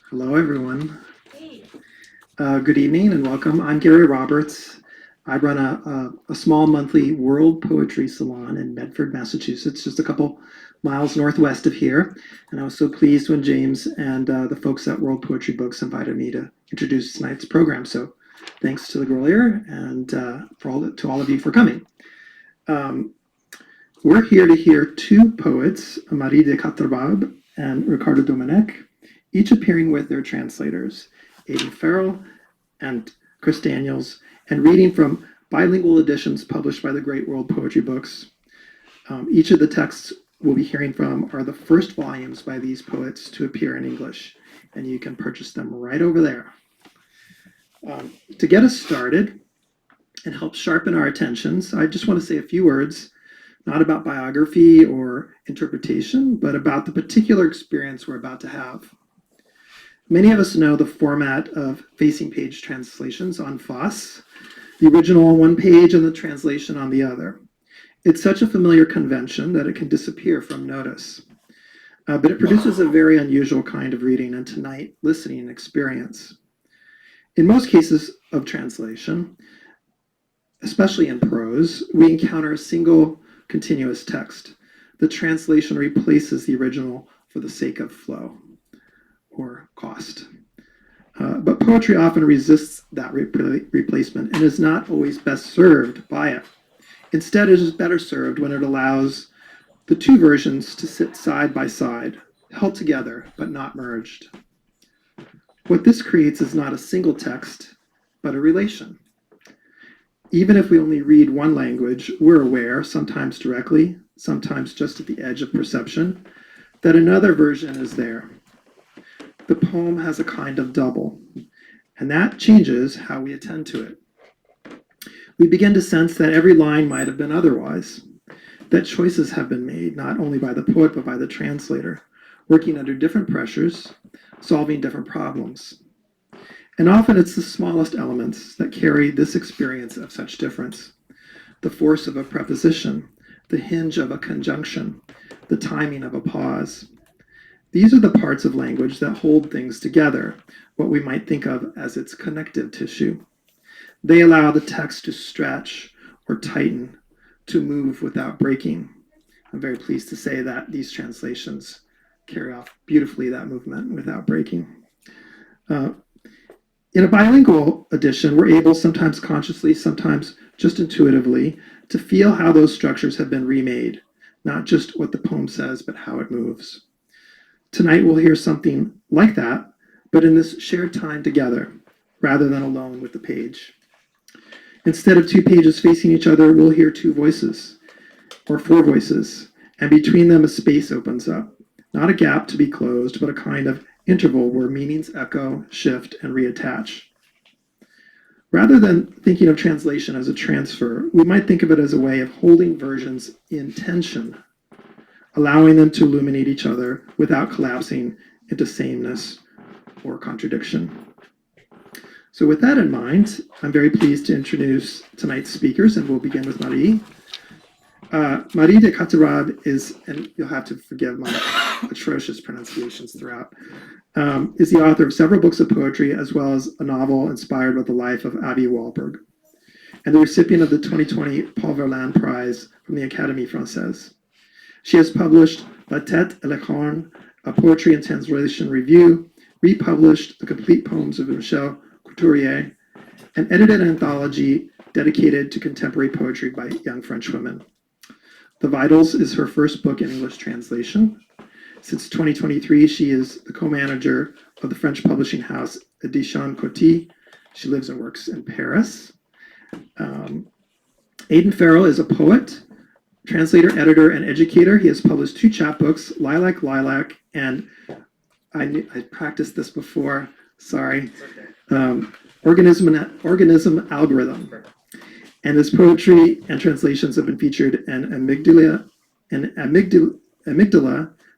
Hello, everyone. Good evening and welcome. I'm Gary Roberts. I run a small monthly world poetry salon in Medford, Massachusetts, just a couple miles northwest of here. And I was so pleased when James and the folks at World Poetry Books invited me to introduce tonight's program. So thanks to the Grolier and to all of you for coming. We're here to hear two poets, Marie de Quatrebarbes and Ricardo Domeneck, each appearing with their translators, Aiden Farrell and Chris Daniels, and reading from bilingual editions published by the Great World Poetry Books. Each of the texts we'll be hearing from are the first volumes by these poets to appear in English, and you can purchase them right over there. To get us started and help sharpen our attentions, I just want to say a few words, not about biography or interpretation, but about the particular experience we're about to have. Many of us know the format of facing page translations on FOSS, the original on one page and the translation on the other. It's such a familiar convention that it can disappear from notice. But it produces a very unusual kind of reading and tonight listening experience. In most cases of translation, especially in prose, we encounter a single continuous text. The translation replaces the original for the sake of flow or cost. But poetry often resists that replacement and is not always best served by it. Instead, it is better served when it allows the two versions to sit side by side, held together but not merged. What this creates is not a single text, but a relation. Even if we only read one language, we're aware, sometimes directly, sometimes just at the edge of perception, that another version is there. The poem has a kind of double, and that changes how we attend to it. We begin to sense that every line might have been otherwise, that choices have been made, not only by the poet, but by the translator, working under different pressures, solving different problems. And often it's the smallest elements that carry this experience of such difference. The force of a preposition, the hinge of a conjunction, the timing of a pause. These are the parts of language that hold things together, what we might think of as its connective tissue. They allow the text to stretch or tighten, to move without breaking. I'm very pleased to say that these translations carry off beautifully that movement without breaking. In a bilingual edition, we're able, sometimes consciously, sometimes just intuitively, to feel how those structures have been remade, not just what the poem says, but how it moves. Tonight we'll hear something like that, but in this shared time together, rather than alone with the page. Instead of two pages facing each other, we'll hear two voices, or four voices, and between them a space opens up. Not a gap to be closed, but a kind of interval where meanings echo, shift, and reattach. Rather than thinking of translation as a transfer, we might think of it as a way of holding versions in tension, allowing them to illuminate each other without collapsing into sameness or contradiction. So with that in mind, I'm very pleased to introduce tonight's speakers, and we'll begin with Marie. Marie de Quatrebarbes is, and you'll have to forgive my atrocious pronunciations throughout, is the author of several books of poetry, as well as a novel inspired by the life of Abby Wallberg, and the recipient of the 2020 Paul Verlaine Prize from the Académie Française. She has published La Tête et le Corne, a poetry and translation review, republished the complete poems of Michel Couturier, and edited an anthology dedicated to contemporary poetry by young French women. The Vitals is her first book in English translation. Since 2023, she is the co-manager of the French publishing house Edition Coty. She lives and works in Paris. Aiden Farrell is a poet, translator, editor, and educator. He has published two chapbooks, Lilac, and I practiced this before, sorry, Organism Algorithm. And his poetry and translations have been featured in Amygdala,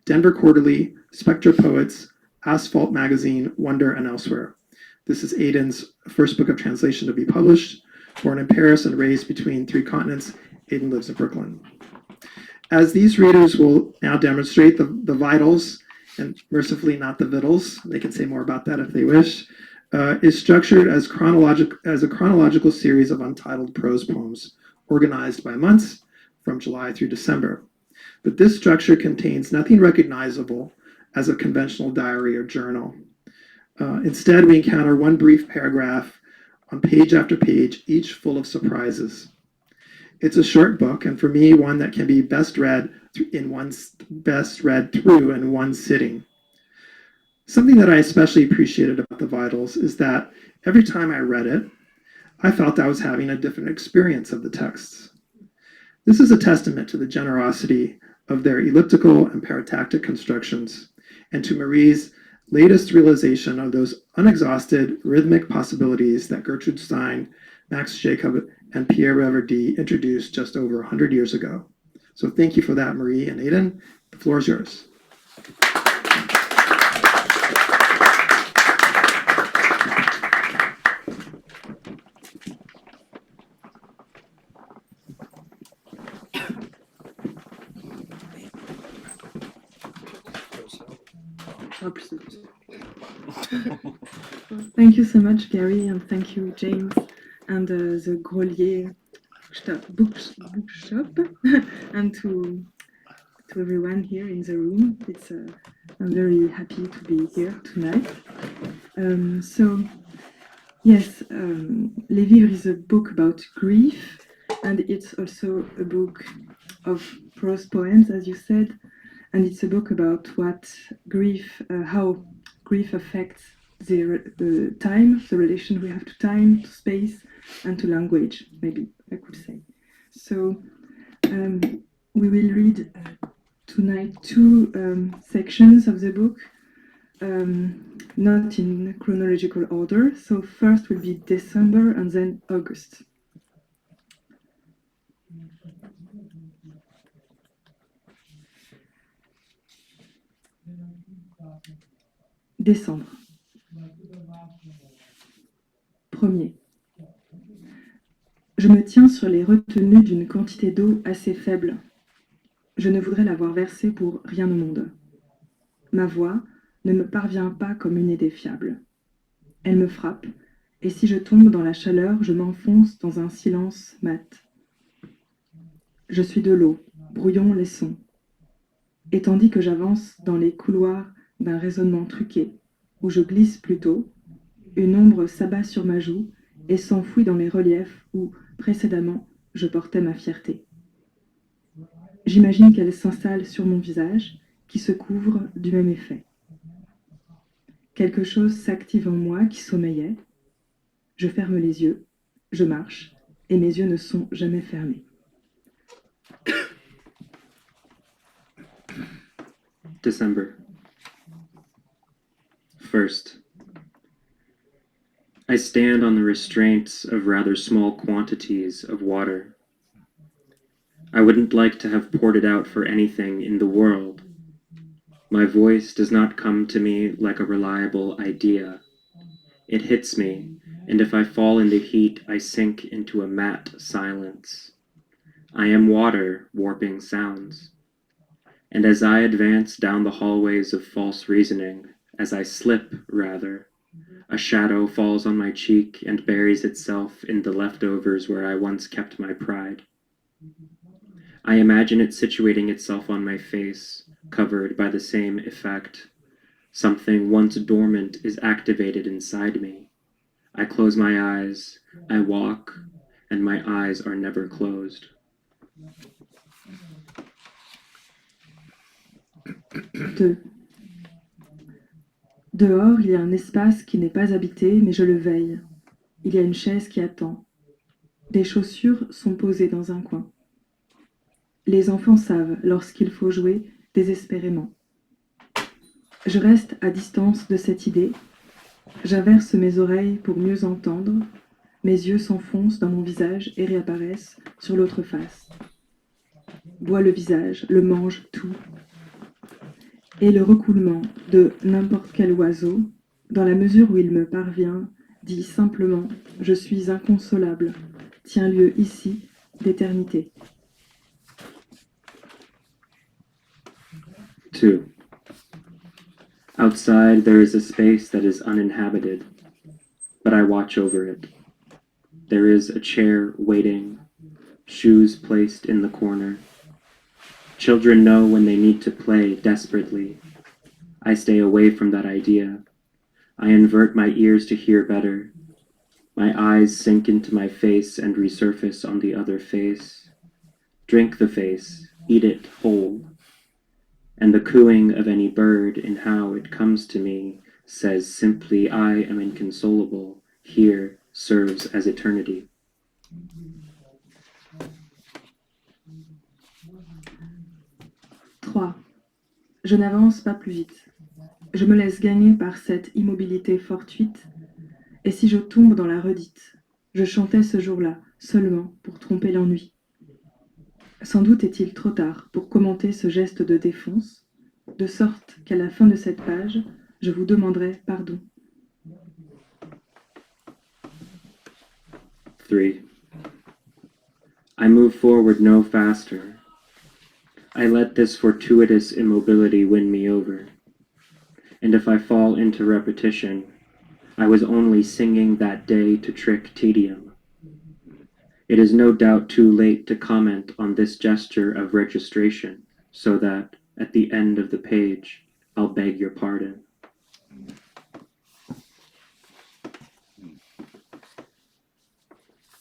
Denver Quarterly, Spectre Poets, Asphalt Magazine, Wonder, and elsewhere. This is Aiden's first book of translation to be published. Born in Paris and raised between three continents, Aiden lives in Brooklyn. As these readers will now demonstrate, the Vitals and mercifully not the victuals, they can say more about that if they wish, is structured as a chronological series of untitled prose poems, organized by months from July through December. But this structure contains nothing recognizable as a conventional diary or journal. Instead, we encounter one brief paragraph on page after page, each full of surprises. It's a short book, and for me, one that can be best read through in one sitting. Something that I especially appreciated about the Vitals is that every time I read it, I felt I was having a different experience of the texts. This is a testament to the generosity of their elliptical and paratactic constructions, and to Marie's latest realization of those unexhausted rhythmic possibilities that Gertrude Stein, Max Jacob, and Pierre Reverdy introduced just over 100 years ago. So thank you for that, Marie and Aiden. The floor is yours. Thank you so much, Gary, and thank you, James, and the Grolier bookshop, and to everyone here in the room. I'm very happy to be here tonight. Les Vivres is a book about grief, and it's also a book of prose poems, as you said, and it's a book about how grief affects the time, the relation we have to time, to space, and to language, maybe I could say. So we will read tonight two sections of the book, not in chronological order. So first will be December and then August. Décembre. Premier. Je me tiens sur les retenues d'une quantité d'eau assez faible. Je ne voudrais l'avoir versée pour rien au monde. Ma voix ne me parvient pas comme une idée fiable. Elle me frappe, et si je tombe dans la chaleur, je m'enfonce dans un silence mat. Je suis de l'eau, brouillons les sons. Et tandis que j'avance dans les couloirs d'un raisonnement truqué, où je glisse plutôt, une ombre s'abat sur ma joue et s'enfouit dans les reliefs où, précédemment, je portais ma fierté. J'imagine qu'elle s'installe sur mon visage, qui se couvre du même effet. Quelque chose s'active en moi qui sommeillait. Je ferme les yeux, je marche, et mes yeux ne sont jamais fermés. December. First, I stand on the restraints of rather small quantities of water. I wouldn't like to have poured it out for anything in the world. My voice does not come to me like a reliable idea. It hits me, and if I fall in the heat, I sink into a matte silence. I am water warping sounds. And as I advance down the hallways of false reasoning, as I slip, rather, a shadow falls on my cheek and buries itself in the leftovers where I once kept my pride. I imagine it situating itself on my face, covered by the same effect. Something once dormant is activated inside me. I close my eyes, I walk, and my eyes are never closed. Dehors, il y a un espace qui n'est pas habité, mais je le veille. Il y a une chaise qui attend. Des chaussures sont posées dans un coin. Les enfants savent lorsqu'il faut jouer désespérément. Je reste à distance de cette idée. J'inverse mes oreilles pour mieux entendre. Mes yeux s'enfoncent dans mon visage et réapparaissent sur l'autre face. Bois le visage, le mange tout. Et le recoulement de n'importe quel oiseau, dans la mesure où il me parvient, dit simplement « Je suis inconsolable », tient lieu ici d'éternité. 2. Outside there is a space that is uninhabited, but I watch over it. There is a chair waiting, shoes placed in the corner. Children know when they need to play desperately. I stay away from that idea. I invert my ears to hear better. My eyes sink into my face and resurface on the other face. Drink the face, eat it whole. And the cooing of any bird in how it comes to me says simply I am inconsolable, here serves as eternity. Trois. Je n'avance pas plus vite. Je me laisse gagner par cette immobilité fortuite, et si je tombe dans la redite, je chantais ce jour-là, seulement pour tromper l'ennui. Sans doute est-il trop tard pour commenter ce geste de défonce, de sorte qu'à la fin de cette page, je vous demanderai pardon. 3. I move forward no faster. I let this fortuitous immobility win me over. And if I fall into repetition, I was only singing that day to trick tedium. It is no doubt too late to comment on this gesture of registration, so that, at the end of the page, I'll beg your pardon.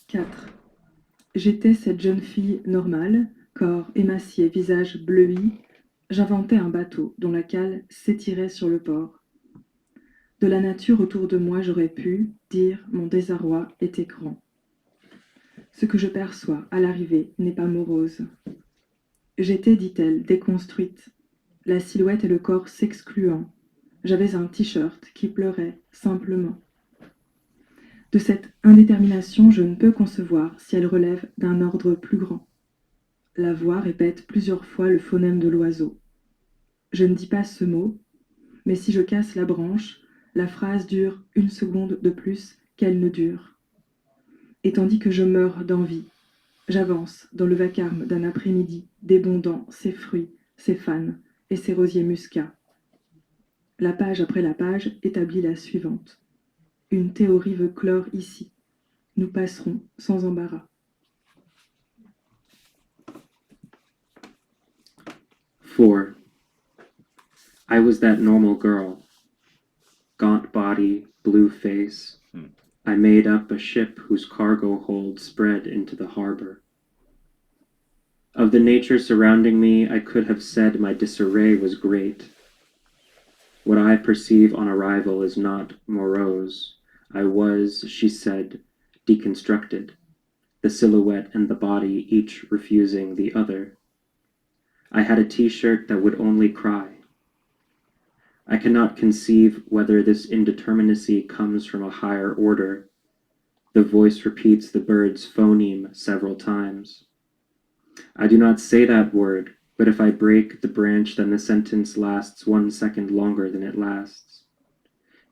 Quatre. J'étais cette jeune fille normale, corps émacié, visage bleui. J'inventais un bateau dont la cale s'étirait sur le port. De la nature autour de moi, j'aurais pu dire mon désarroi était grand. Ce que je perçois à l'arrivée n'est pas morose. J'étais, dit-elle, déconstruite, la silhouette et le corps s'excluant. J'avais un t-shirt qui pleurait simplement. De cette indétermination, je ne peux concevoir si elle relève d'un ordre plus grand. La voix répète plusieurs fois le phonème de l'oiseau. Je ne dis pas ce mot, mais si je casse la branche, la phrase dure 1 seconde de plus qu'elle ne dure. Et tandis que je meurs d'envie, j'avance dans le vacarme d'un après-midi débondant ses fruits, ses fans et ses rosiers muscats. La page après la page établit la suivante. Une théorie veut clore ici. Nous passerons sans embarras. 4. I was that normal girl. Gaunt body, blue face. I made up a ship whose cargo hold spread into the harbor. Of the nature surrounding me, I could have said my disarray was great. What I perceive on arrival is not morose. I was, she said, deconstructed, the silhouette and the body each refusing the other. I had a t-shirt that would only cry. I cannot conceive whether this indeterminacy comes from a higher order. The voice repeats the bird's phoneme several times. I do not say that word, but if I break the branch, then the sentence lasts 1 second longer than it lasts.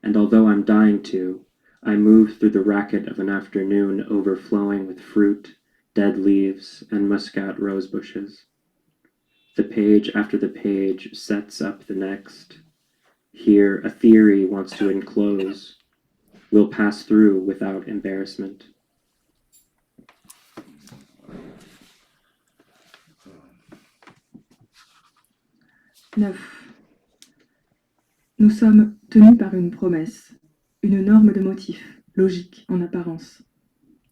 And although I'm dying to, I move through the racket of an afternoon overflowing with fruit, dead leaves, and muscat rose bushes. The page after the page sets up the next. Here, a theory wants to enclose. We'll pass through without embarrassment. Neuf. Nous sommes tenus par une promesse, une norme de motifs, logique en apparence,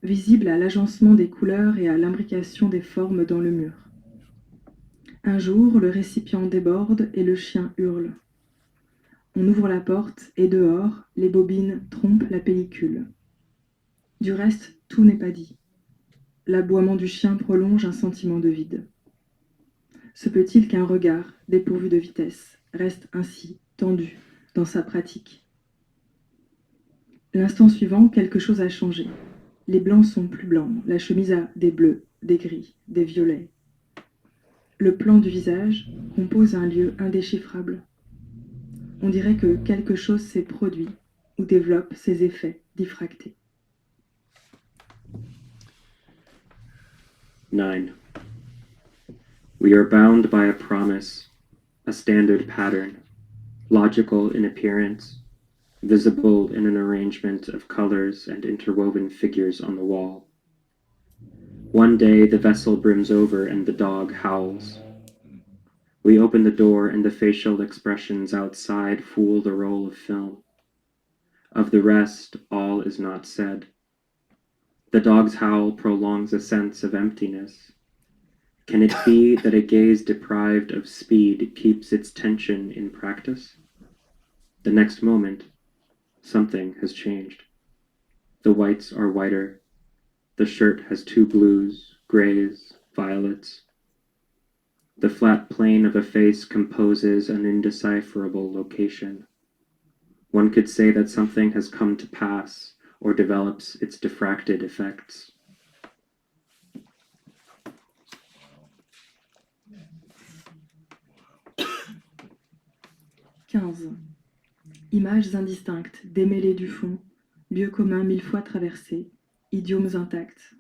visible à l'agencement des couleurs et à l'imbrication des formes dans le mur. Un jour, le récipient déborde et le chien hurle. On ouvre la porte et dehors, les bobines trompent la pellicule. Du reste, tout n'est pas dit. L'aboiement du chien prolonge un sentiment de vide. Se peut-il qu'un regard, dépourvu de vitesse, reste ainsi tendu dans sa pratique? L'instant suivant, quelque chose a changé. Les blancs sont plus blancs, la chemise a des bleus, des gris, des violets. Le plan du visage compose un lieu indéchiffrable. On dirait que quelque chose s'est produit ou développe ses effets diffractés. 9. We are bound by a promise, a standard pattern. logical in appearance, visible in an arrangement of colors and interwoven figures on the wall. One day the vessel brims over and the dog howls. We open the door and the facial expressions outside fool the roll of film. Of the rest, all is not said. The dog's howl prolongs a sense of emptiness. Can it be that a gaze deprived of speed keeps its tension in practice? The next moment, something has changed. The whites are whiter. The shirt has two blues, grays, violets. The flat plane of a face composes an indecipherable location. One could say that something has come to pass or develops its diffracted effects. Images indistinctes, démêlées du fond, lieux communs 1000 fois traversés, idiomes intacts.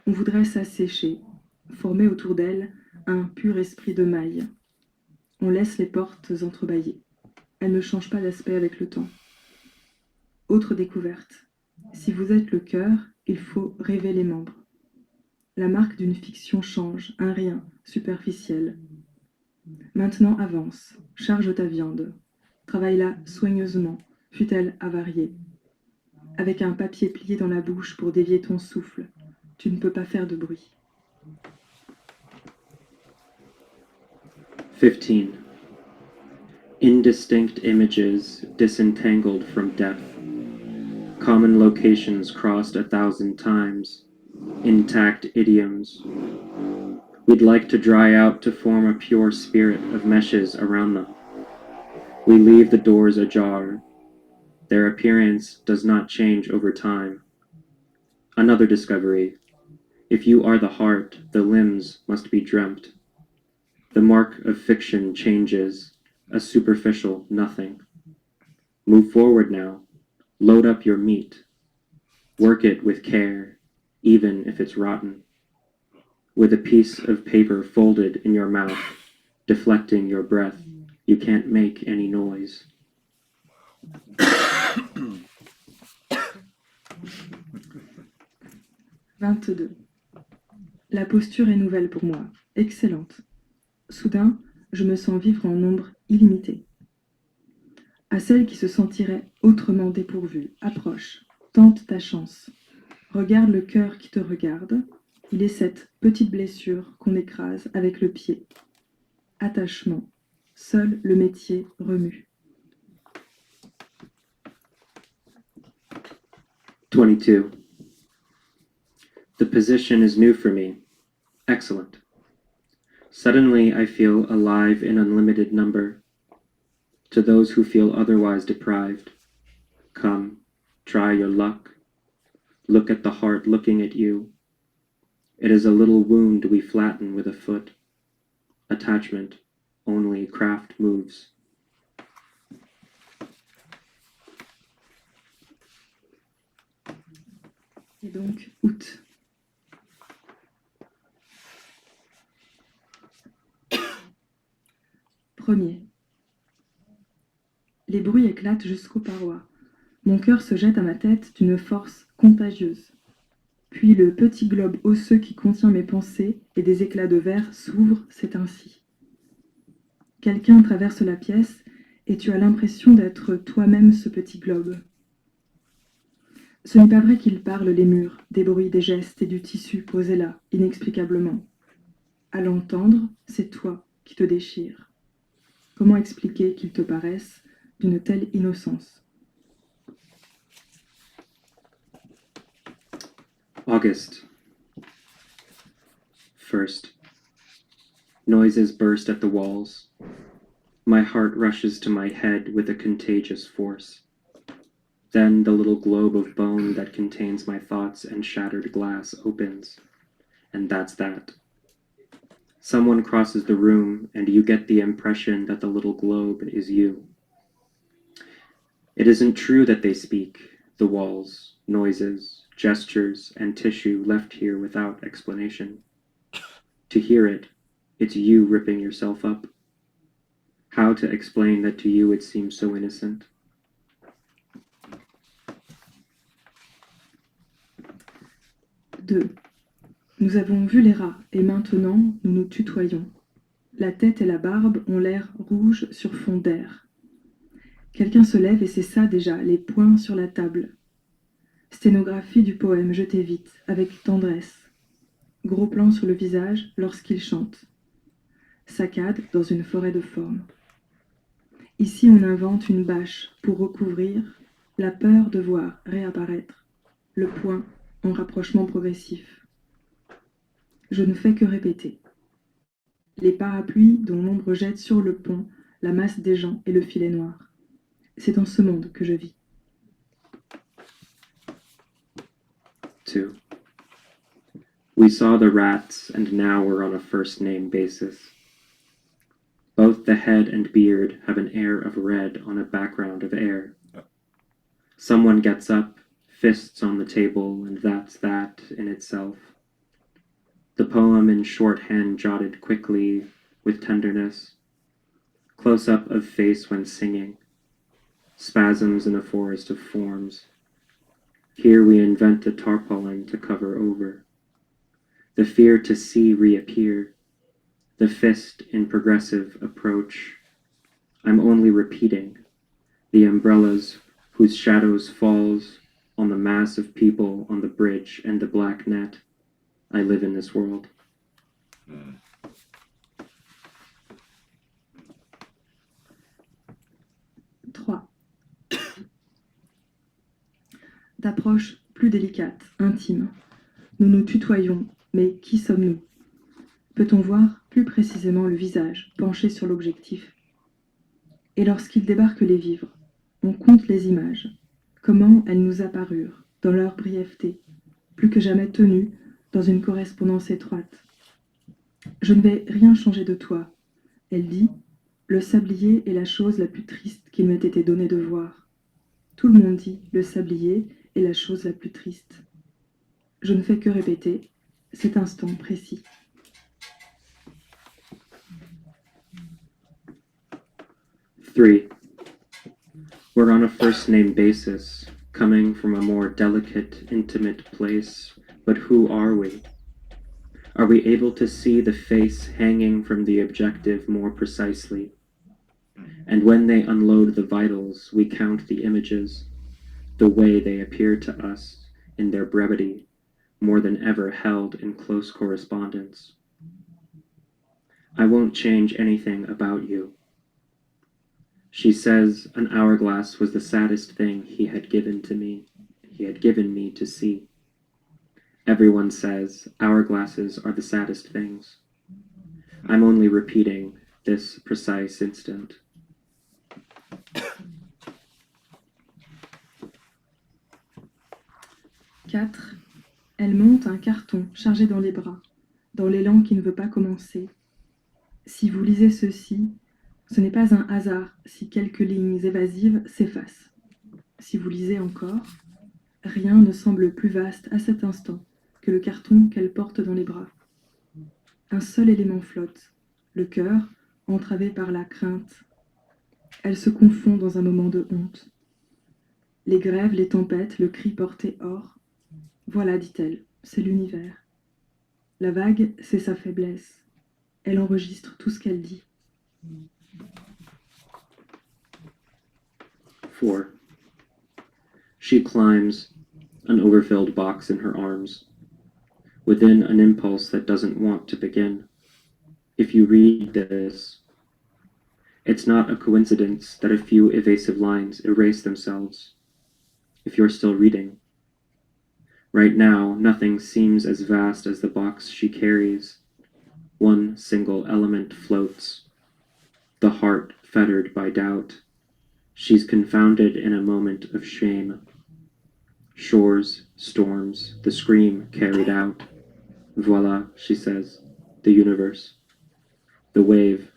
On voudrait s'assécher, former autour d'elle un pur esprit de maille. On laisse les portes entrebâillées. Elles ne changent pas d'aspect avec le temps. Autre découverte. Si vous êtes le cœur, il faut rêver les membres. La marque d'une fiction change, un rien, superficiel. Maintenant avance, charge ta viande. Travaille-la soigneusement, fût-elle avariée. Avec un papier plié dans la bouche pour dévier ton souffle, tu ne peux pas faire de bruit. 15. Indistinct images disentangled from depth. Common locations crossed 1,000 times. Intact idioms. We'd like to dry out to form a pure spirit of meshes around them. We leave the doors ajar. Their appearance does not change over time. Another discovery. If you are the heart, the limbs must be dreamt. The mark of fiction changes, a superficial nothing. Move forward now. Load up your meat. Work it with care, even if it's rotten. With a piece of paper folded in your mouth, deflecting your breath, you can't make any noise. La posture est nouvelle pour moi, excellente. Soudain, je me sens vivre en nombre illimité. À celle qui se sentirait autrement dépourvue, approche, tente ta chance. Regarde le cœur qui te regarde. Il est cette petite blessure qu'on écrase avec le pied. Attachement. Seul le métier remue. 22. The position is new for me. Excellent. Suddenly I feel alive in unlimited number. To those who feel otherwise deprived, come, try your luck. Look at the heart looking at you. It is a little wound we flatten with a foot. Attachment, only craft moves. Et donc, août. Premier. Les bruits éclatent jusqu'aux parois. Mon cœur se jette à ma tête d'une force contagieuse. Puis le petit globe osseux qui contient mes pensées et des éclats de verre s'ouvre, c'est ainsi. Quelqu'un traverse la pièce et tu as l'impression d'être toi-même ce petit globe. Ce n'est pas vrai qu'il parle les murs, des bruits, des gestes et du tissu posé là, inexplicablement. À l'entendre, c'est toi qui te déchires. Comment expliquer qu'il te paraisse d'une telle innocence? August. First. Noises burst at the walls. My heart rushes to my head with a contagious force. Then the little globe of bone that contains my thoughts and shattered glass opens. And that's that. Someone crosses the room, and you get the impression that the little globe is you. It isn't true that they speak, the walls, noises, gestures, and tissue left here without explanation. To hear it, it's you ripping yourself up. How to explain that to you it seems so innocent? Deux. Nous avons vu les rats, et maintenant nous nous tutoyons. La tête et la barbe ont l'air rouges sur fond d'air. Quelqu'un se lève et c'est ça déjà, les poings sur la table. Sténographie du poème jeté vite, avec tendresse. Gros plan sur le visage lorsqu'il chante. Saccade dans une forêt de formes. Ici on invente une bâche pour recouvrir la peur de voir réapparaître le point en rapprochement progressif. Je ne fais que répéter. Les parapluies dont l'ombre jette sur le pont la masse des gens et le filet noir. C'est dans ce monde que je vis. 2. We saw the rats, and now we're on a first-name basis. Both the head and beard have an air of red on a background of air. Someone gets up, fists on the table, and that's that in itself. The poem in shorthand jotted quickly, with tenderness. Close-up of face when singing. Spasms in a forest of forms. Here we invent a tarpaulin to cover over. The fear to see reappear. The fist in progressive approach. I'm only repeating. The umbrellas whose shadows falls on the mass of people on the bridge and the black net. I live in this world. Trois. D'approche plus délicate, intime. Nous nous tutoyons, mais qui sommes-nous? Peut-on voir plus précisément le visage penché sur l'objectif? Et lorsqu'il débarque les vivres, on compte les images, comment elles nous apparurent, dans leur brièveté, plus que jamais tenues dans une correspondance étroite. Je ne vais rien changer de toi, elle dit, le sablier est la chose la plus triste qu'il m'ait été donné de voir. Tout le monde dit, le sablier est la chose la plus triste. Je ne fais que répéter cet instant précis. 3. We're on a first-name basis, coming from a more delicate, intimate place, but who are we? Are we able to see the face hanging from the objective more precisely? And when they unload the vitals, we count the images, the way they appear to us in their brevity, more than ever held in close correspondence. I won't change anything about you. She says an hourglass was the saddest thing he had given me to see. Everyone says hourglasses are the saddest things. I'm only repeating this precise instant. 4. Elle monte un carton chargé dans les bras, dans l'élan qui ne veut pas commencer. Si vous lisez ceci, ce n'est pas un hasard si quelques lignes évasives s'effacent. Si vous lisez encore, rien ne semble plus vaste à cet instant que le carton qu'elle porte dans les bras. Un seul élément flotte, le cœur entravé par la crainte. Elle se confond dans un moment de honte. Les grèves, les tempêtes, le cri porté hors. Voilà, dit-elle, c'est l'univers. La vague, c'est sa faiblesse. Elle enregistre tout ce qu'elle dit. 4. She climbs, an overfilled box in her arms, within an impulse that doesn't want to begin. If you read this, it's not a coincidence that a few evasive lines erase themselves. If you're still reading. Right now, nothing seems as vast as the box she carries. One single element floats. The heart fettered by doubt. She's confounded in a moment of shame. Shores, storms, the scream carried out. Voila, she says, the universe. The wave,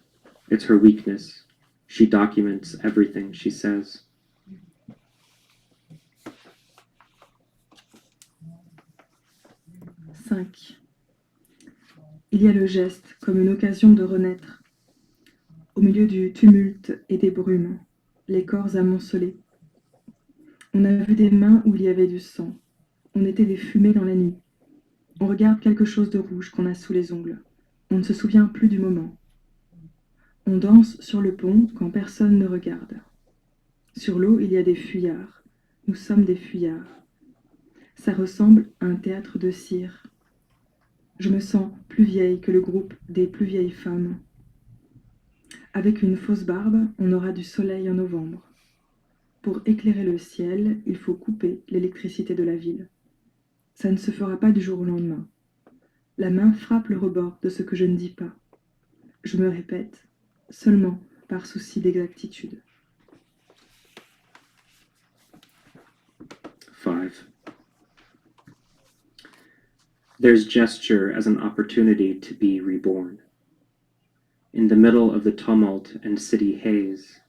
it's her weakness. She documents everything she says. 5. Il y a le geste comme une occasion de renaître. Au milieu du tumulte et des brumes, les corps amoncelés. On a vu des mains où il y avait du sang. On était des fumées dans la nuit. On regarde quelque chose de rouge qu'on a sous les ongles. On ne se souvient plus du moment. On danse sur le pont quand personne ne regarde. Sur l'eau, il y a des fuyards. Nous sommes des fuyards. Ça ressemble à un théâtre de cire. Je me sens plus vieille que le groupe des plus vieilles femmes. Avec une fausse barbe, on aura du soleil en novembre. Pour éclairer le ciel, il faut couper l'électricité de la ville. Ça ne se fera pas du jour au lendemain. La main frappe le rebord de ce que je ne dis pas. Je me répète, seulement par souci d'exactitude. 5. There's gesture as an opportunity to be reborn. In the middle of the tumult and city haze,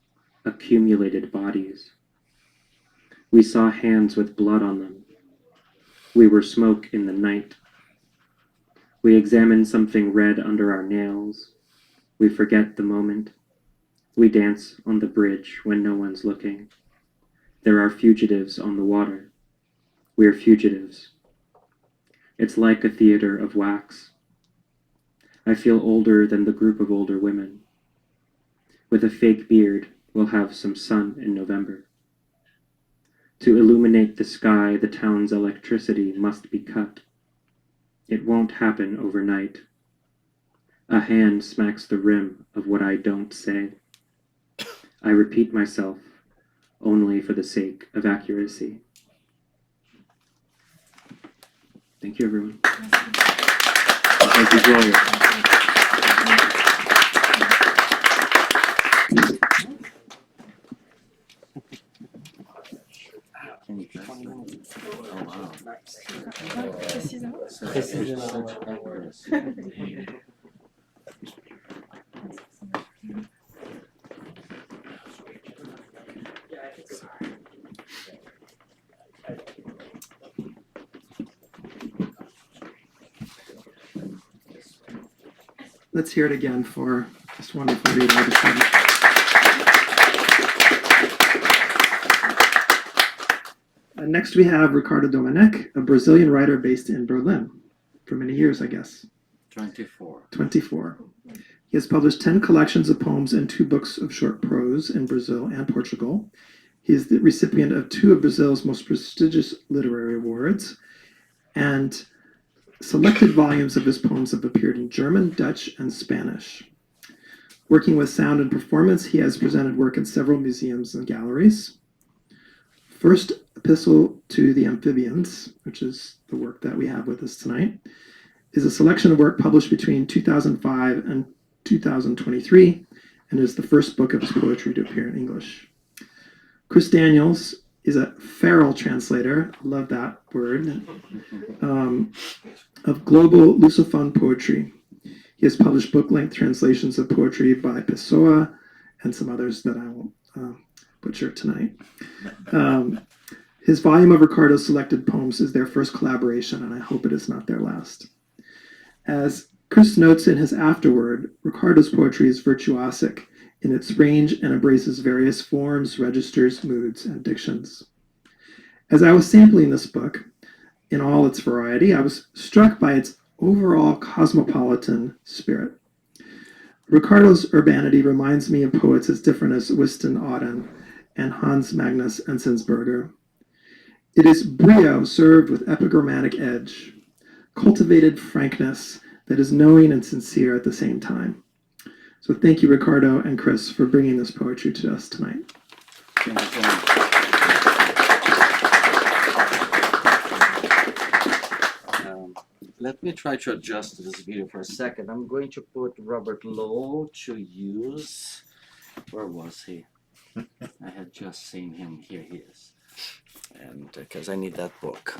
accumulated bodies. We saw hands with blood on them. We were smoke in the night. We examine something red under our nails. We forget the moment. We dance on the bridge when no one's looking. There are fugitives on the water. We're fugitives. It's like a theater of wax. I feel older than the group of older women. With a fake beard, we'll have some sun in November. To illuminate the sky, the town's electricity must be cut. It won't happen overnight. A hand smacks the rim of what I don't say. I repeat myself, only for the sake of accuracy. Thank you, everyone. Thank you, Grolier. Let's hear it again for this wonderful reading of the poem. Next we have Ricardo Domeneck, a Brazilian writer based in Berlin for many years, I guess. 24. He has published 10 collections of poems and 2 books of short prose in Brazil and Portugal. He is the recipient of 2 of Brazil's most prestigious literary awards, and selected volumes of his poems have appeared in German, Dutch, and Spanish. Working with sound and performance, he has presented work in several museums and galleries. First Epistle to the Amphibians, which is the work that we have with us tonight, is a selection of work published between 2005 and 2023, and is the first book of his poetry to appear in English. Chris Daniels is a Farrell translator, love that word, of global Lusophone poetry. He has published book-length translations of poetry by Pessoa and some others that I won't butcher tonight. His volume of Ricardo's selected poems is their first collaboration, and I hope it is not their last. As Chris notes in his afterword, Ricardo's poetry is virtuosic in its range and embraces various forms, registers, moods, and dictions. As I was sampling this book, in all its variety, I was struck by its overall cosmopolitan spirit. Ricardo's urbanity reminds me of poets as different as Wystan Auden and Hans Magnus Enzensberger. It is brio served with epigrammatic edge, cultivated frankness that is knowing and sincere at the same time. So thank you, Ricardo and Chris, for bringing this poetry to us tonight. Let me try to adjust this video for a second. I'm going to put Robert Lowe to use. Where was he? I had just seen him. Here he is. And because I need that book.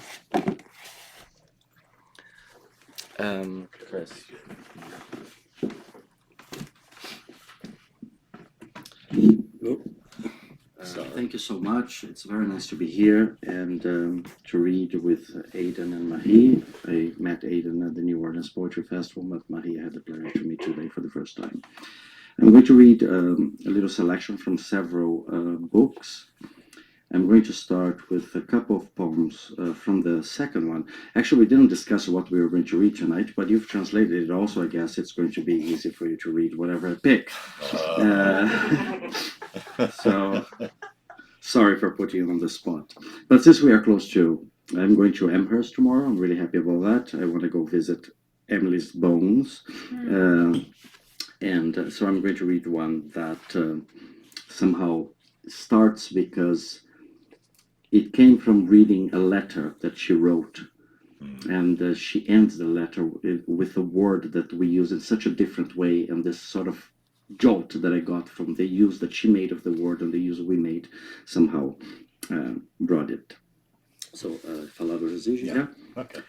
Chris. Thank you so much. It's very nice to be here and to read with Aiden and Marie. I met Aiden at the New Orleans Poetry Festival, but Marie had the pleasure to meet today for the first time. I'm going to read a little selection from several books. I'm going to start with a couple of poems from the second one. Actually, we didn't discuss what we were going to read tonight, but you've translated it also. I guess it's going to be easy for you to read whatever I pick. So, sorry for putting you on the spot. But since we are close to, I'm going to Amherst tomorrow. I'm really happy about that. I want to go visit Emily's bones. And so I'm going to read one that somehow starts because it came from reading a letter that she wrote. And she ends the letter with a word that we use in such a different way, and this sort of jolt that I got from the use that she made of the word and the use we made somehow brought it. So, falar hoje exige, já? Okay.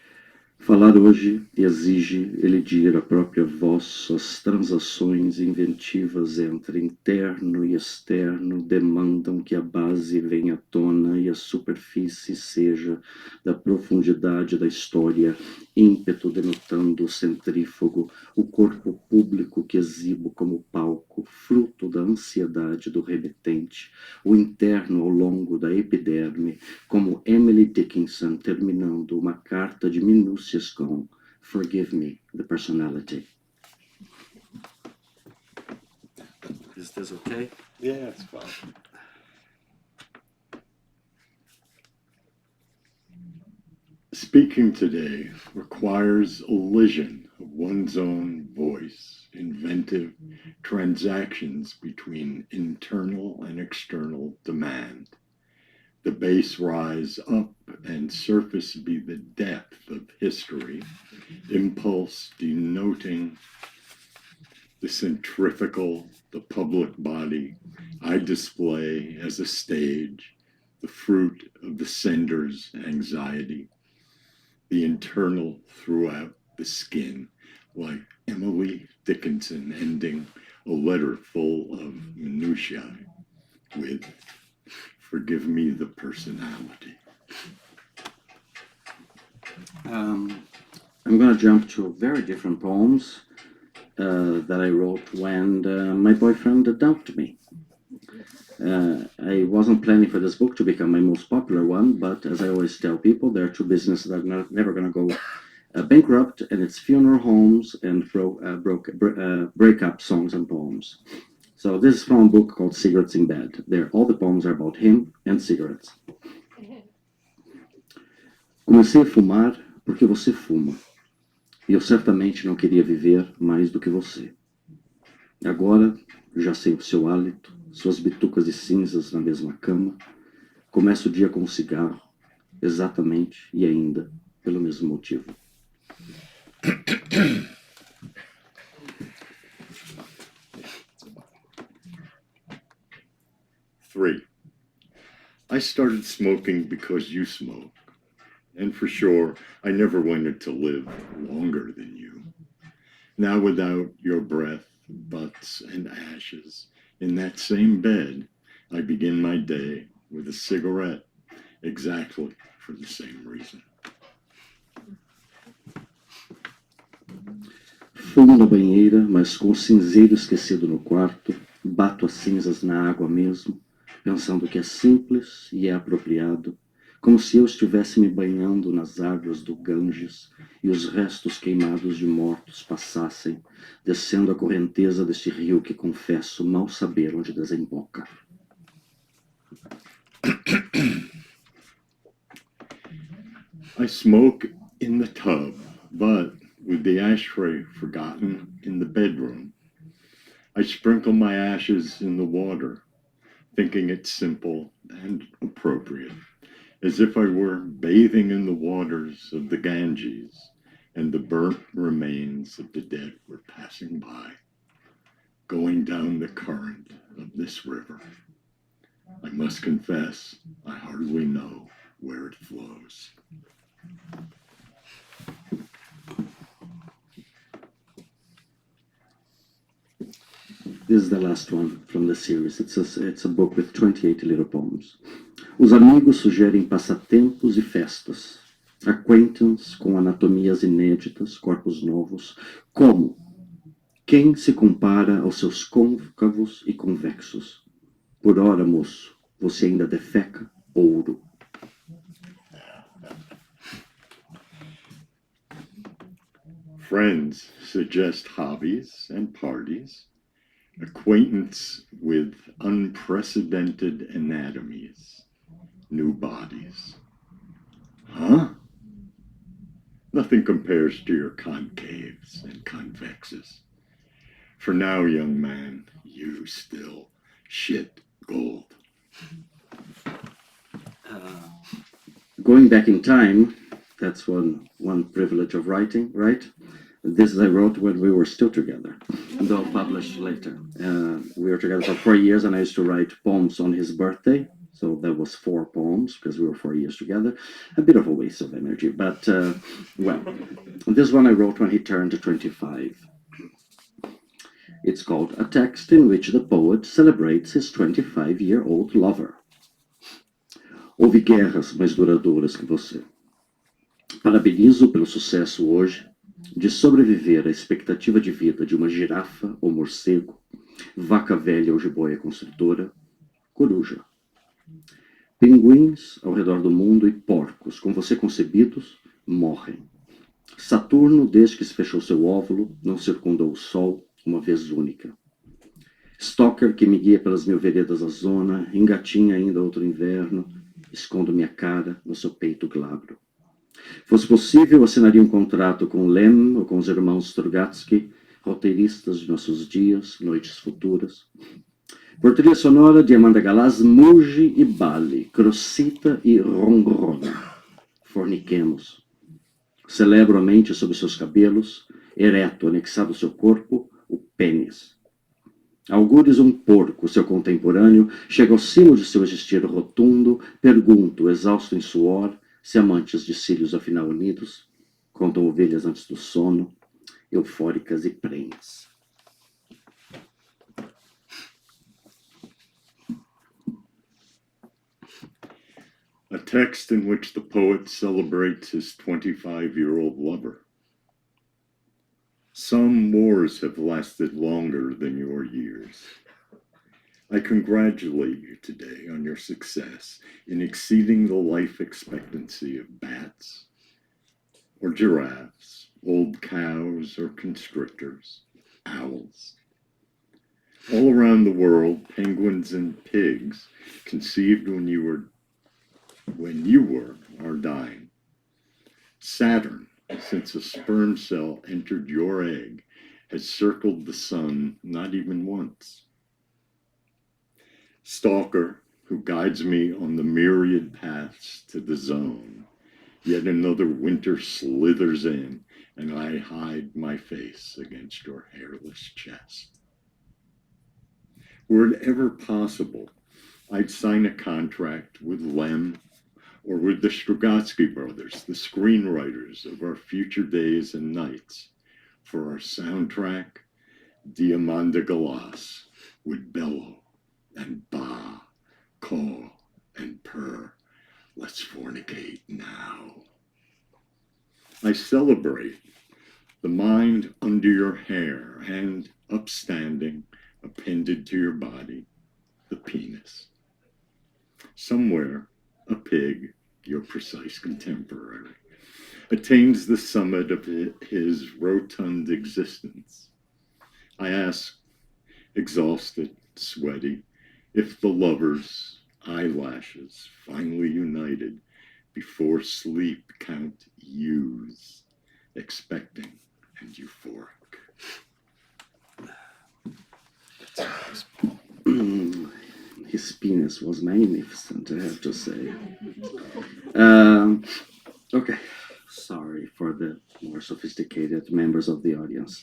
Falar hoje exige elidir a própria voz, suas transações inventivas entre interno e externo demandam que a base venha à tona e a superfície seja da profundidade da história, ímpeto denotando o centrífugo, o corpo público que exibo como palco, fruto da ansiedade do remetente, o interno ao longo da epiderme, como Emily Dickinson terminando uma carta de minúcias com Forgive me, the personality. Is this okay? Yeah, it's fine. Speaking today requires elision of one's own voice, inventive transactions between internal and external demand. The base rise up and surface be the depth of history, impulse denoting the centrifugal, the public body, I display as a stage, the fruit of the sender's anxiety, the internal throughout the skin, like Emily Dickinson ending a letter full of minutiae with Forgive me the personality. I'm going to jump to very different poems that I wrote when my boyfriend dumped me. I wasn't planning for this book to become my most popular one, but as I always tell people, there are two businesses that are never going to go bankrupt, and it's funeral homes and breakup songs and poems. So this is from a book called Cigarettes in Bed. All the poems are about him and cigarettes. Comecei a fumar porque você fuma. E eu certamente não queria viver mais do que você. Agora, já sei o seu hálito, suas bitucas de cinzas na mesma cama. Começo o dia com um cigarro, exatamente e ainda pelo mesmo motivo. Three, I started smoking because you smoke. And for sure, I never wanted to live longer than you. Now without your breath, butts and ashes, in that same bed, I begin my day with a cigarette, exactly for the same reason. Fumo na banheira, mas com o cinzeiro esquecido no quarto, bato as cinzas na água mesmo, pensando que é simples e é apropriado, como se eu estivesse me banhando nas águas do Ganges e os restos queimados de mortos passassem, descendo a correnteza deste rio que confesso mal saber onde desemboca. I smoke in the tub, but with the ashtray forgotten in the bedroom. I sprinkle my ashes in the water, thinking it simple and appropriate, as if I were bathing in the waters of the Ganges and the burnt remains of the dead were passing by, going down the current of this river. I must confess, I hardly know where it flows. This is the last one from the series. It's a book with 28 little poems. Os amigos sugerem passatempos e festas. Acquaintance com anatomias inéditas, corpos novos. Como? Quem se compara aos seus côncavos e convexos? Por ora, moço, você ainda defeca ouro. Friends suggest hobbies and parties, acquaintance with unprecedented anatomies, new bodies. Huh? Nothing compares to your concaves and convexes. For now, young man, you still shit gold. Going back in time, that's one privilege of writing, right? This I wrote when we were still together, though published later. We were together for 4 years, and I used to write poems on his birthday. So that was 4 poems, because we were 4 years together. A bit of a waste of energy, but, well, this one I wrote when he turned 25. It's called A Text in which the poet celebrates his 25-year-old lover. Houve guerras mais duradouras que você. Parabenizo pelo sucesso hoje de sobreviver à expectativa de vida de uma girafa ou morcego, vaca velha ou jiboia construtora, coruja. Pinguins ao redor do mundo e porcos, com você concebidos, morrem. Saturno, desde que se fechou seu óvulo, não circundou o Sol uma vez única. Stalker que me guia pelas 1000 veredas da zona, engatinha ainda outro inverno, escondo minha cara no seu peito glabro. Fosse possível, assinaria um contrato com Lem ou com os irmãos Strugatsky, roteiristas de nossos dias, noites futuras. Por trilha sonora de Amanda Galaz, Muge e Bali, Crocita e Ronrona. Forniquemos. Celebro a mente sobre seus cabelos, ereto, anexado ao seu corpo, o pênis. Algures um porco, seu contemporâneo, chega ao cimo de seu existir rotundo, pergunto, exausto em suor, se amantes de cílios afinal unidos, contam ovelhas antes do sono, eufóricas e prenhes. A text in which the poet celebrates his 25-year-old lover. Some wars have lasted longer than your years. I congratulate you today on your success in exceeding the life expectancy of bats, or giraffes, old cows, or constrictors, owls. All around the world, penguins and pigs, conceived when you were are dying. Saturn, since a sperm cell entered your egg, has circled the sun not even once. Stalker, who guides me on the myriad paths to the zone, yet another winter slithers in, and I hide my face against your hairless chest. Were it ever possible, I'd sign a contract with Lem or with the Strugatsky brothers, the screenwriters of our future days and nights, for our soundtrack, Diamanda Galas would bellow and baa, caw, and purr. Let's fornicate now. I celebrate the mind under your hair and upstanding, appended to your body, the penis. Somewhere, a pig, your precise contemporary, attains the summit of his rotund existence. I ask, exhausted, sweaty, if the lovers' eyelashes finally united before sleep count U's, expecting and euphoric. His penis was magnificent, I have to say. Okay, sorry for the more sophisticated members of the audience.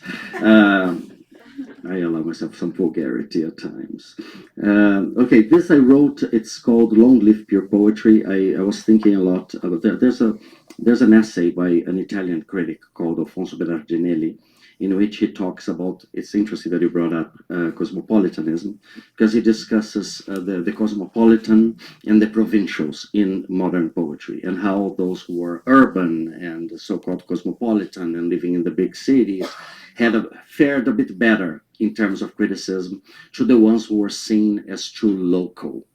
I allow myself some vulgarity at times. Okay, this I wrote, it's called Long Live Pure Poetry. I was thinking a lot about there's an essay by an Italian critic called Alfonso Berardinelli, in which he talks about, it's interesting that you brought up cosmopolitanism, because he discusses the cosmopolitan and the provincials in modern poetry, and how those who were urban and so-called cosmopolitan and living in the big cities fared a bit better in terms of criticism to the ones who were seen as too local.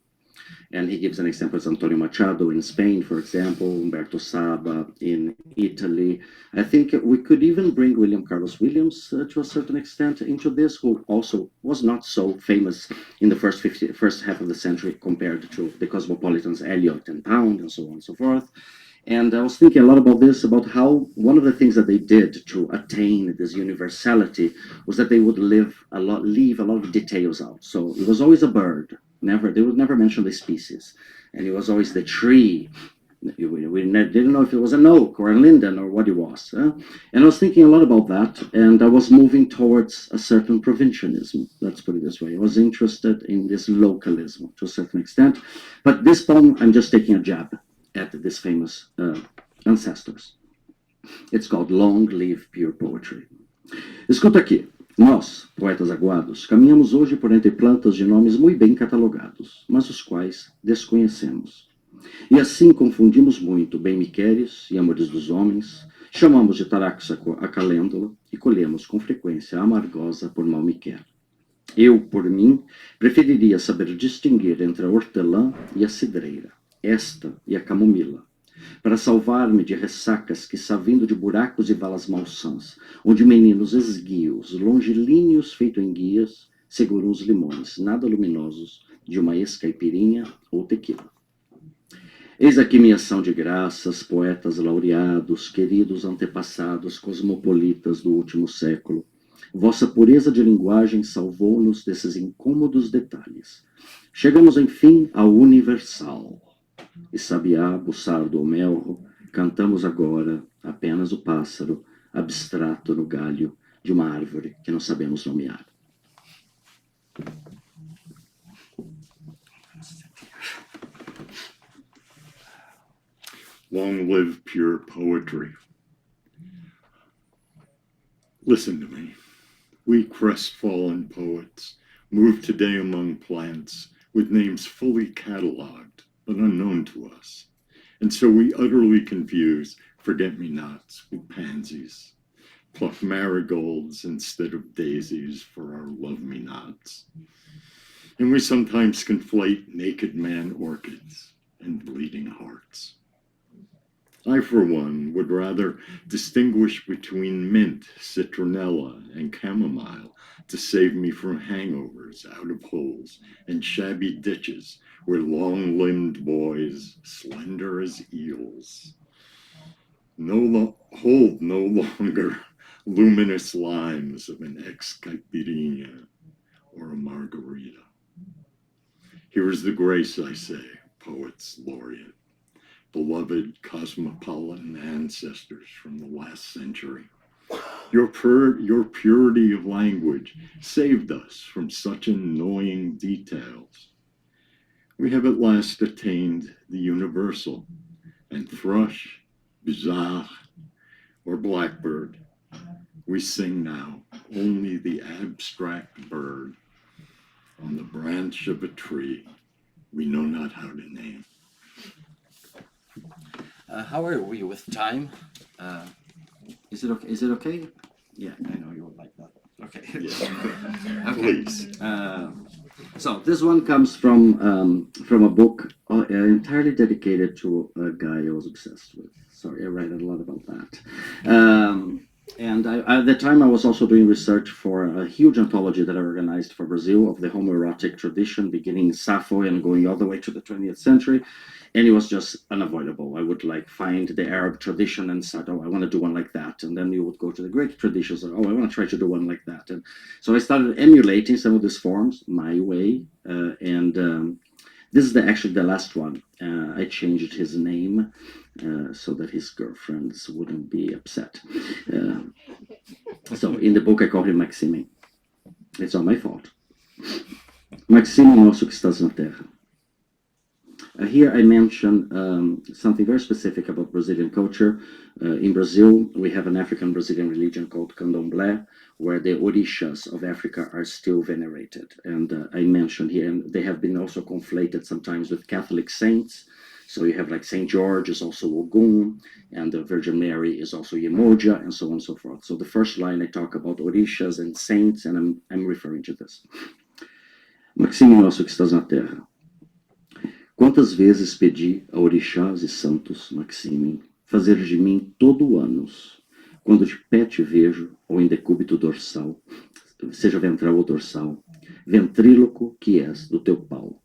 And he gives an example as Antonio Machado in Spain, for example, Umberto Saba in Italy. I think we could even bring William Carlos Williams to a certain extent into this, who also was not so famous in the first half of the century compared to the cosmopolitans Eliot and Pound and so on and so forth. And I was thinking a lot about this, about how one of the things that they did to attain this universality was that they would leave a lot of details out. So it was always a bird. They would never mention the species. And it was always the tree. We didn't know if it was an oak or a linden or what it was. And I was thinking a lot about that, and I was moving towards a certain provincialism, let's put it this way. I was interested in this localism to a certain extent. But this poem, I'm just taking a jab at this famous ancestors. It's called Long Live Pure Poetry. Escuta aqui. Nós, poetas aguados, caminhamos hoje por entre plantas de nomes muito bem catalogados, mas os quais desconhecemos. E assim confundimos muito bem-me-queres e amores dos homens, chamamos de taraxa a calêndula e colhemos com frequência a amargosa por mal-me-quer. Eu, por mim, preferiria saber distinguir entre a hortelã e a cidreira, esta e a camomila, para salvar-me de ressacas que vindo de buracos e valas malsãs, onde meninos esguios, longilíneos feito em guias, seguram os limões nada luminosos de uma ex-caipirinha ou tequila. Eis aqui minha ação de graças, poetas laureados, queridos antepassados cosmopolitas do último século. Vossa pureza de linguagem salvou-nos desses incômodos detalhes. Chegamos, enfim, ao universal. E sabiá, buçardo ou melro, cantamos agora apenas o pássaro abstrato no galho de uma árvore que não sabemos nomear. Long live pure poetry. Listen to me. We crestfallen poets move today among plants with names fully cataloged, but unknown to us. And so we utterly confuse forget-me-nots with pansies, pluck marigolds instead of daisies for our love-me-nots. And we sometimes conflate naked man orchids and bleeding hearts. I, for one, would rather distinguish between mint, citronella, and chamomile to save me from hangovers out of holes and shabby ditches where long-limbed boys, slender as eels, hold no longer luminous limes of an ex-caipirinha or a margarita. Here is the grace, I say, poets laureate, beloved cosmopolitan ancestors from the last century. Your purity of language saved us from such annoying details. We have at last attained the universal, and thrush, bizarre, or blackbird, we sing now only the abstract bird on the branch of a tree we know not how to name. How are we with time? Is it okay? Is it okay? Yeah, I know you would like that. Okay. Yeah. Please. So this one comes from a book entirely dedicated to a guy I was obsessed with. Sorry, I read a lot about that. And at the time I was also doing research for a huge anthology that I organized for Brazil of the homoerotic tradition, beginning in Sappho and going all the way to the 20th century. And it was just unavoidable. I would find the Arab tradition and said, oh, I want to do one like that. And then you would go to the Greek traditions and, oh, I want to try to do one like that. And so I started emulating some of these forms my way. This is actually the last one. I changed his name so that his girlfriends wouldn't be upset. So in the book I call him Maxime. It's all my fault. Maxime, nosso que estás na terra. Here I mention something very specific about Brazilian culture. In Brazil, we have an African Brazilian religion called Candomblé, where the Orishas of Africa are still venerated. And I mentioned here, and they have been also conflated sometimes with Catholic saints. So you have like Saint George is also Ogun, and the Virgin Mary is also Yemoja, and so on and so forth. So the first line I talk about Orishas and saints, and I'm referring to this. Maxime nosso que estás na terra. Quantas vezes pedi a orixás e santos, Maxime, fazer de mim todo ânus, quando de pé te vejo, ou em decúbito dorsal, seja ventral ou dorsal, ventríloco que és do teu pau.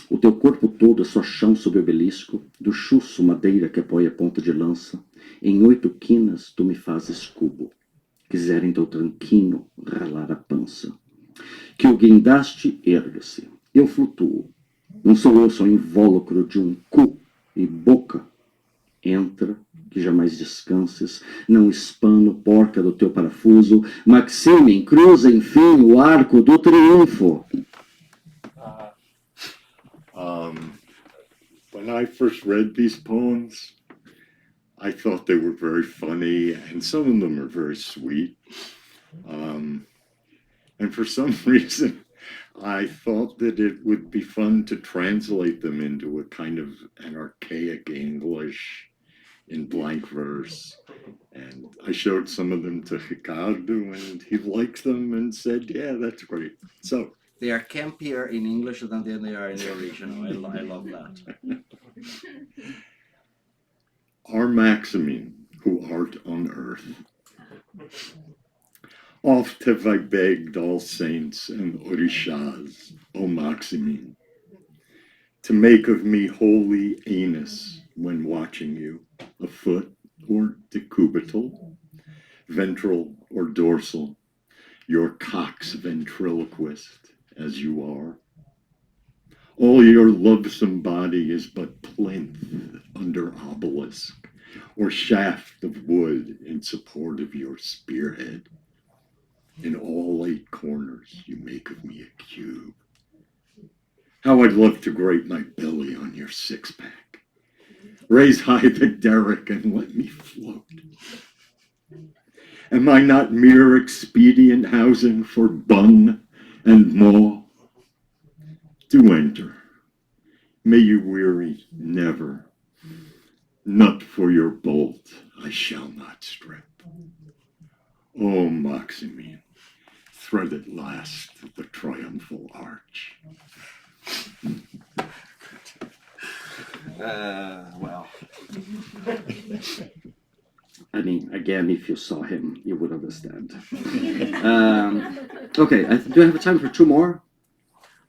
O teu corpo todo é só chão sob obelisco, do chuço madeira que apoia a ponta de lança, em 8 quinas tu me fazes cubo, quiser em teu tranquinho ralar a pança. Que o guindaste erga-se, eu flutuo, não sou eu só invólucro de um cu e boca. Entra, que jamais descanses, não espano porca do teu parafuso, Maxime, cruza enfim o arco do triunfo. When I first read these poems, I thought they were very funny, and some of them are very sweet. And for some reason, I thought that it would be fun to translate them into a kind of an archaic English in blank verse. And I showed some of them to Ricardo, and he liked them and said, yeah, that's great. So They are campier in English than they are in the original. I love that. Our Maximine, who art on earth, oft have I begged all saints and orishas, O Maximine, to make of me holy anus when watching you, afoot or decubital, ventral or dorsal, your cock's ventriloquist as you are. All your lovesome body is but plinth under obelisk, or shaft of wood in support of your spearhead. In all 8 corners you make of me a cube. How I'd love to grate my belly on your 6-pack. Raise high the derrick and let me float. Am I not mere expedient housing for bun and maw? Do enter. May you weary never. Nut for your bolt I shall not strip. O Maximine, thread at last the triumphal arch. Well. I mean, again, if you saw him, you would understand. Okay, do I have time for 2 more?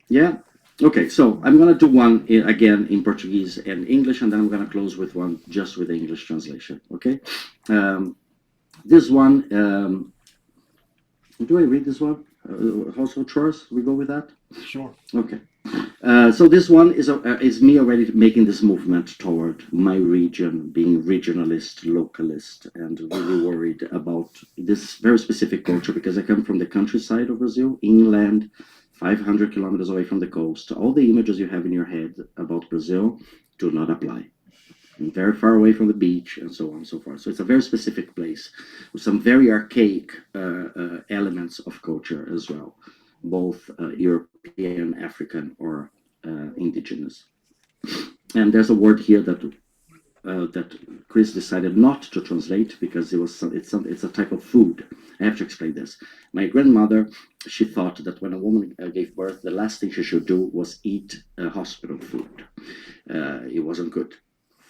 Yeah? Okay, so I'm going to do one again in Portuguese and English, and then I'm going to close with one just with the English translation, okay? This one, do I read this one? Also, chores, we go with that? Sure. Okay. So this one is me already making this movement toward my region, being regionalist, localist, and really worried about this very specific culture because I come from the countryside of Brazil, inland, 500 kilometers away from the coast. All the images you have in your head about Brazil do not apply. I'm very far away from the beach and so on and so forth. So it's a very specific place with some very archaic elements of culture as well, both European, African, or indigenous. And there's a word here that Chris decided not to translate because it's a type of food. I have to explain this. My grandmother, she thought that when a woman gave birth, the last thing she should do was eat hospital food. It wasn't good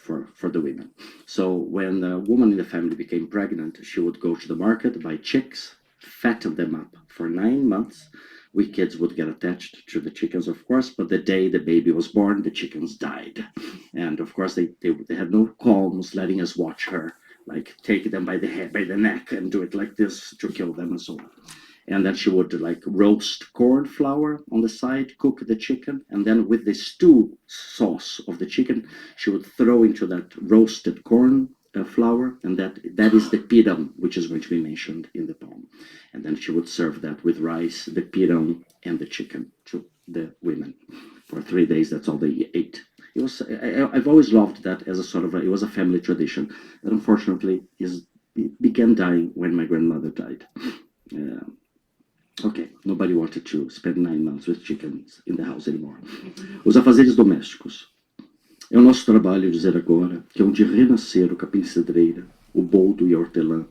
for the women. So when a woman in the family became pregnant, she would go to the market, buy chicks, fatten them up for 9 months. We kids would get attached to the chickens, of course, but the day the baby was born, the chickens died. And of course, they had no qualms letting us watch her, like take them by the head, by the neck, and do it like this to kill them and so on. And then she would like roast corn flour on the side, cook the chicken, and then with the stew sauce of the chicken, she would throw into that roasted corn flour, and that is the pirão, which is going to be mentioned in the poem. And then she would serve that with rice, the pirão, and the chicken to the women. For 3 days, that's all they ate. It was, I've always loved that as a sort of, it was a family tradition that unfortunately began dying when my grandmother died. Ok, nobody wanted to spend 9 months with chickens in the house anymore. Os afazeres domésticos. É o nosso trabalho dizer agora que onde renascer o capim-cidreira, o boldo e a hortelã,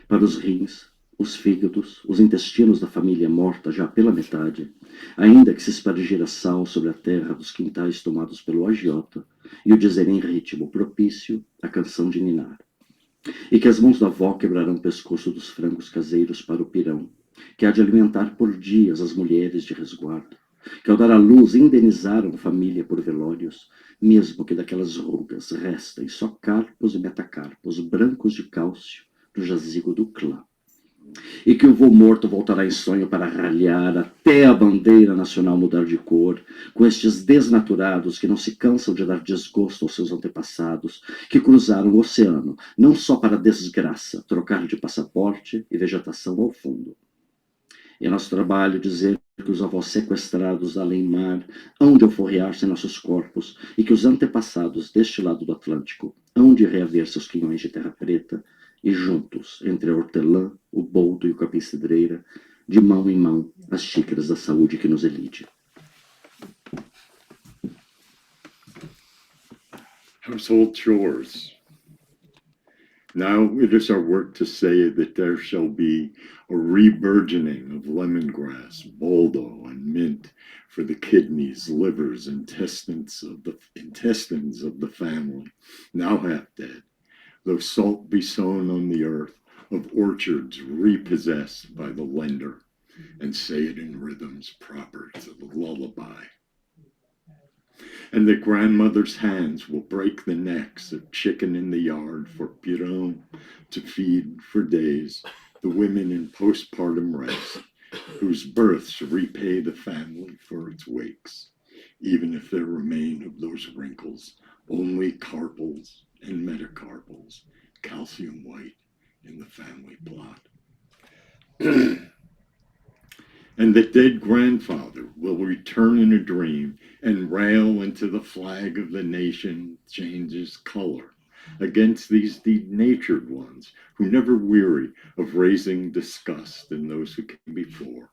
para os rins, os fígados, os intestinos da família morta já pela metade, ainda que se espargira sal sobre a terra dos quintais tomados pelo agiota, e o dizer em ritmo propício a canção de ninar. E que as mãos da avó quebrarão o pescoço dos frangos caseiros para o pirão, que há de alimentar por dias as mulheres de resguardo, que ao dar à luz indenizaram família por velórios, mesmo que daquelas rugas restem só carpos e metacarpos brancos de cálcio do jazigo do clã. E que o vô morto voltará em sonho para ralhar até a bandeira nacional mudar de cor, com estes desnaturados que não se cansam de dar desgosto aos seus antepassados, que cruzaram o oceano, não só para desgraça, trocar de passaporte e vegetação ao fundo. É nosso trabalho dizer que os avós sequestrados além-mar hão de alforrear-se em nossos corpos e que os antepassados deste lado do Atlântico hão de reaver seus quinhões de terra preta e juntos, entre a hortelã, o boldo e o capim-cidreira, de mão em mão, as xícaras da saúde que nos elide. Household chores. Now it is our work to say that there shall be a reburgeoning of lemongrass, boldo, and mint for the kidneys, livers, intestines of the family, now half dead, though salt be sown on the earth, of orchards repossessed by the lender, and say it in rhythms proper to the lullaby. And that grandmother's hands will break the necks of chicken in the yard for pirão to feed for days the women in postpartum rest, whose births repay the family for its wakes, even if there remain of those wrinkles only carpals and metacarpals, calcium white in the family plot. And that dead grandfather will return in a dream and rail into the flag of the nation changes color against these denatured ones who never weary of raising disgust in those who came before,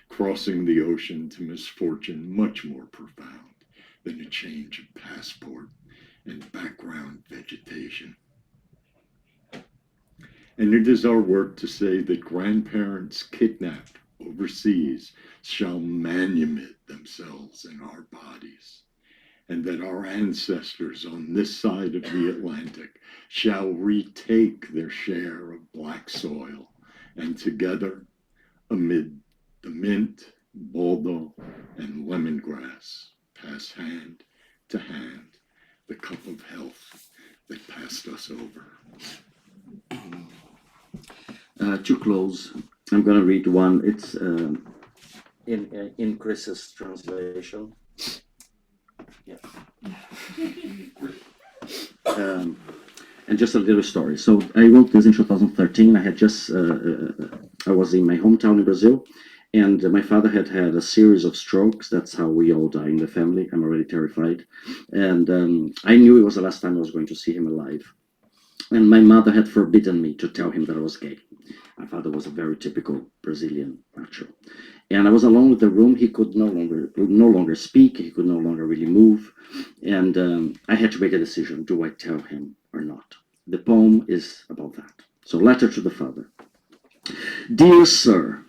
crossing the ocean to misfortune much more profound than a change of passport and background vegetation. And it is our work to say that grandparents kidnapped overseas shall manumit themselves in our bodies, and that our ancestors on this side of the Atlantic shall retake their share of black soil, and together, amid the mint, boldo, and lemongrass, pass hand to hand the cup of health that passed us over. To close, I'm going to read one. It's in Chris's translation. Yeah. And just a little story. So I wrote this in 2013. I had just, I was in my hometown in Brazil, and my father had had a series of strokes. That's how we all die in the family. I'm already terrified. And I knew it was the last time I was going to see him alive. And my mother had forbidden me to tell him that I was gay. My father was a very typical Brazilian macho. And I was alone with the room. He could no longer speak. He could no longer really move. And I had to make a decision. Do I tell him or not? The poem is about that. So, letter to the father. Dear sir,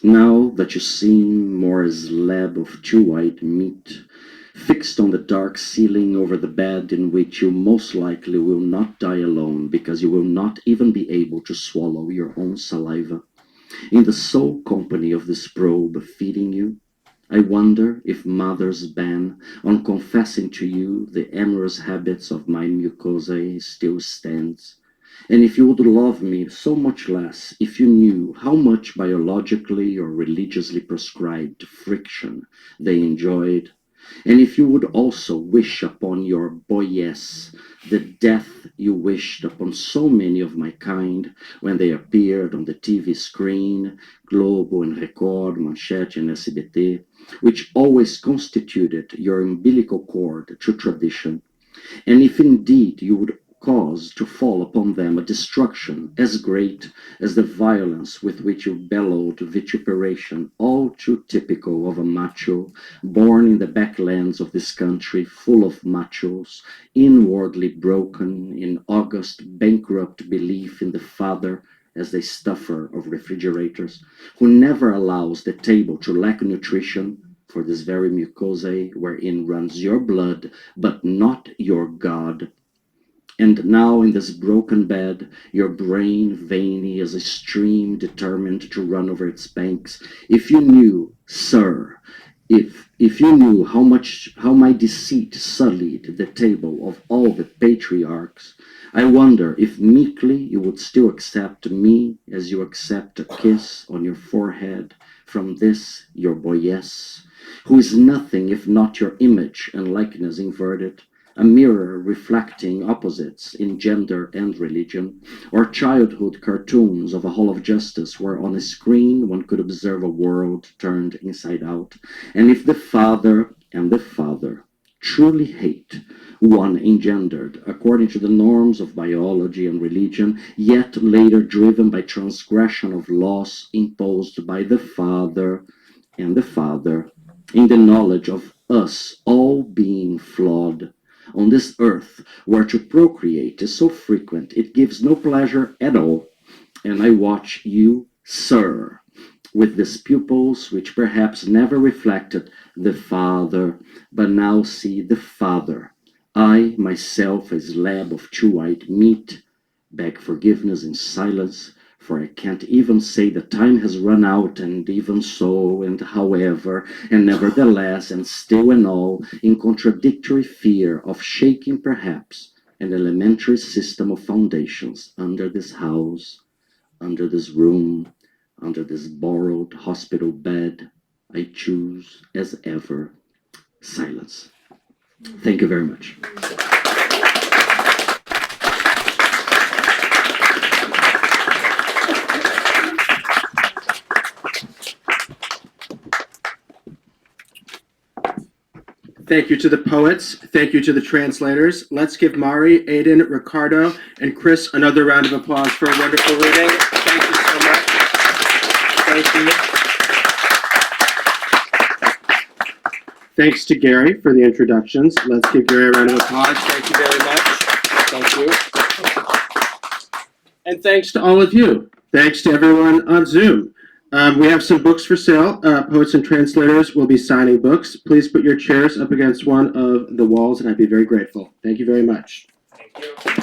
now that you seem more a slab of chew-white meat, fixed on the dark ceiling over the bed in which you most likely will not die alone because you will not even be able to swallow your own saliva, in the sole company of this probe feeding you, I wonder if mother's ban on confessing to you the amorous habits of my mucosae still stands, and if you would love me so much less if you knew how much biologically or religiously prescribed friction they enjoyed, and if you would also wish upon your boyess the death you wished upon so many of my kind when they appeared on the TV screen, Globo and Record, Manchete and SBT, which always constituted your umbilical cord to tradition, and if indeed you would cause to fall upon them a destruction as great as the violence with which you bellowed vituperation, all too typical of a macho born in the backlands of this country full of machos, inwardly broken in august bankrupt belief in the father as the stuffer of refrigerators, who never allows the table to lack nutrition for this very mucosae wherein runs your blood, but not your God. And now in this broken bed, your brain veiny as a stream determined to run over its banks, if you knew, sir, if you knew how my deceit sullied the table of all the patriarchs, I wonder if meekly you would still accept me as you accept a kiss on your forehead from this your boyess, who is nothing if not your image and likeness inverted, a mirror reflecting opposites in gender and religion, or childhood cartoons of a hall of justice where on a screen one could observe a world turned inside out, and if the father and the father truly hate one engendered according to the norms of biology and religion, yet later driven by transgression of laws imposed by the father and the father, in the knowledge of us all being flawed, on this earth where to procreate is so frequent it gives no pleasure at all, and I watch you, sir, with these pupils which perhaps never reflected the father, but now see the father. I, myself, a slab of chew-eyed meat, beg forgiveness in silence, for I can't even say the time has run out, and even so, and however, and nevertheless, and still and all, in contradictory fear of shaking perhaps an elementary system of foundations under this house, under this room, under this borrowed hospital bed, I choose, as ever, silence. Thank you very much. Thank you to the poets. Thank you to the translators. Let's give Marie, Aiden, Ricardo, and Chris another round of applause for a wonderful reading. Thank you so much. Thank you. Thanks to Gary for the introductions. Let's give Gary a round of applause. Thank you very much. Thank you. And thanks to all of you. Thanks to everyone on Zoom. We have some books for sale. Poets and translators will be signing books. Please put your chairs up against one of the walls, and I'd be very grateful. Thank you very much. Thank you.